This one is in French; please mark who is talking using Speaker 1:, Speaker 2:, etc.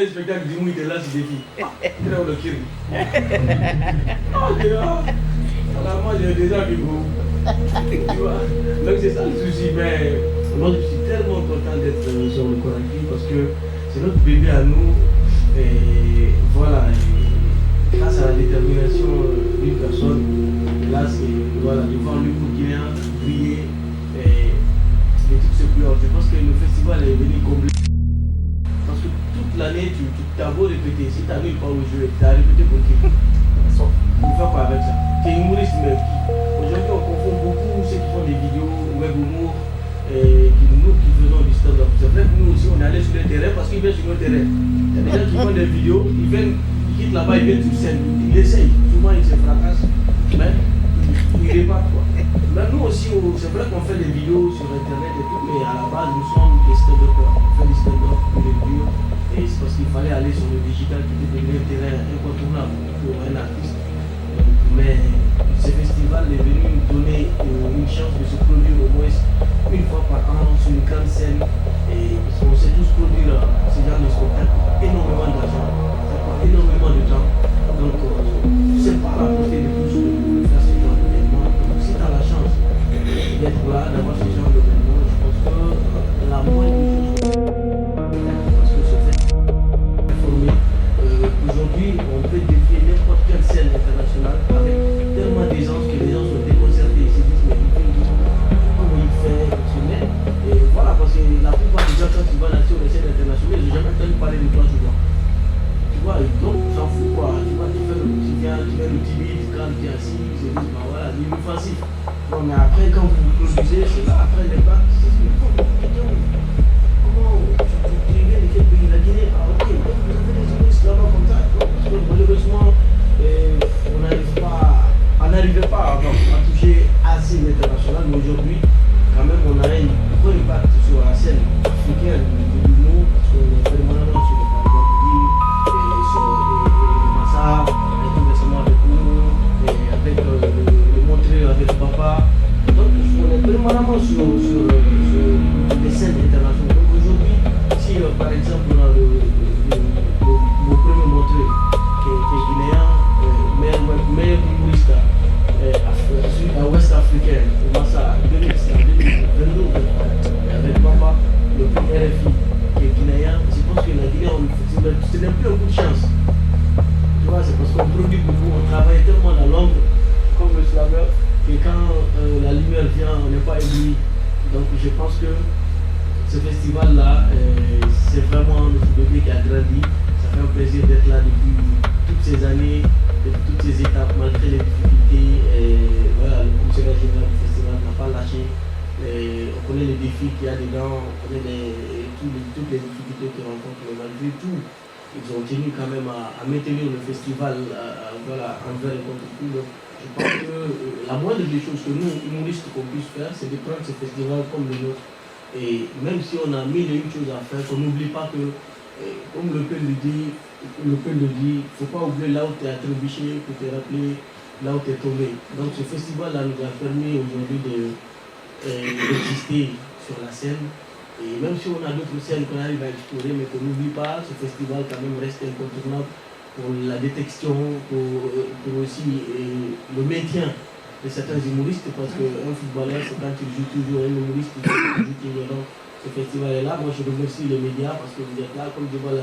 Speaker 1: Le spectacle du Mou, il était là, c'est des filles. Il est où le crime? Oh, Dieu! Alors moi j'ai déjà vu beaucoup. Tu vois. Donc c'est ça le souci. Mais moi je suis tellement content d'être sur le Conakry parce que c'est notre bébé à nous. Et voilà. Et grâce à la détermination d'une personne, là c'est voilà, de voir le Burkina briller et les trucs se pleurent. Je pense que le festival est venu combler. Parce que toute l'année tu t'as beau répéter, si tu n'arrives pas au jeu, tu as répété pour qui? On fait quoi avec ça? Tu es humoriste, mais aujourd'hui on confond beaucoup ceux qui font des vidéos web humour et nous qui faisons du stand-up. C'est vrai que nous aussi on est allé sur le terrain parce qu'ils viennent sur le terrain. Il y a des gens qui font des vidéos, ils quittent là-bas, ils viennent sur scène, ils essayent. Souvent ils se fracassent, mais ils répartent quoi. Mais nous aussi, c'est vrai qu'on fait des vidéos sur internet et tout, mais à la base nous sommes des stand-uppers. On fait du stand-up pour les vidéos et c'est parce qu'il fallait aller sur le digital qui était devenu un terrain incontournable pour un artiste. Mais ce festival est venu nous donner une chance de se produire au moins une fois par an sur une grande scène. Et on sait tous produire ce genre de spectacle, énormément d'argent, ça prend énormément de temps. Donc c'est pas à la portée de tous de faire ce genre d'événement. Donc si tu as la chance d'être là, d'avoir ce genre d'événement, je pense que la moindre des choses, parce que ce fait formé, aujourd'hui on peut défier n'importe quelle scène internationale avec tellement d'aisance que les gens sont déconcertés. Ils se disent mais il fait comment il fait, et voilà, parce que la plupart des gens quand tu vas là sur les scènes internationales, ils n'ont jamais entendu parler de toi souvent. Tu vois, donc on s'en fout quoi. Tu vois, tu fais le timide quand tu es assis, ils se disent bah voilà, l'inoffensif. Bon, mais après quand vous produisez, c'est là après les bacs, tu sais, mais comment tu viens de quel pays? La Guinée? Ah ok, donc vous avez des humoristes là-bas comme ça. Parce que malheureusement, on n'arrivait pas avant à toucher assez l'international, mais aujourd'hui, quand même, on a un gros impact sur la scène africaine de l'humour, parce qu'on est permanemment sur le Caribou et sur le Massa, et tout récemment avec nous, et avec le Montreux, avec le Papa. Donc, on est permanemment sur les scènes internationales. Donc, aujourd'hui, si par exemple, on a mon premier Montreux, qui est guinéen, meilleur humoriste à Ouest africaine, au Massa, 2022, avec Papa, le prix RFI, qui est guinéen. Je pense que la Guinée, ce n'est plus un coup de chance. Tu vois, c'est parce qu'on produit beaucoup, on travaille tellement dans l'ombre, comme le slammer, que quand la lumière vient, on n'est pas ébloui. Donc je pense que ce festival-là, c'est vraiment notre bébé qui a grandi. Ça fait un plaisir d'être là depuis toutes ces années, depuis toutes ces étapes, malgré les difficultés. Et voilà, le commissaire général du festival n'a pas lâché. Et on connaît les défis qu'il y a dedans, on connaît toutes les difficultés qu'ils rencontrent, mais malgré tout, ils ont tenu quand même à maintenir le festival voilà, envers et contre tout. Donc, je pense que la moindre des choses que nous, humoristes, qu'on puisse faire, c'est de prendre ce festival comme le nôtre. Et même si on a mille et une choses à faire, qu'on n'oublie pas que, comme le Père le dit, il ne faut pas oublier là où tu as trébuché pour te rappeler là où tu es tombé. Donc ce festival-là nous a permis aujourd'hui d'exister sur la scène. Et même si on a d'autres scènes qu'on arrive à explorer, mais qu'on n'oublie pas, ce festival quand même reste incontournable pour la détection, pour aussi le maintien de certains humoristes, parce qu'un footballeur, c'est quand il joue toujours, un humoriste, il joue toujours. Donc ce festival est là. Moi je remercie les médias parce que vous êtes là, comme je vois la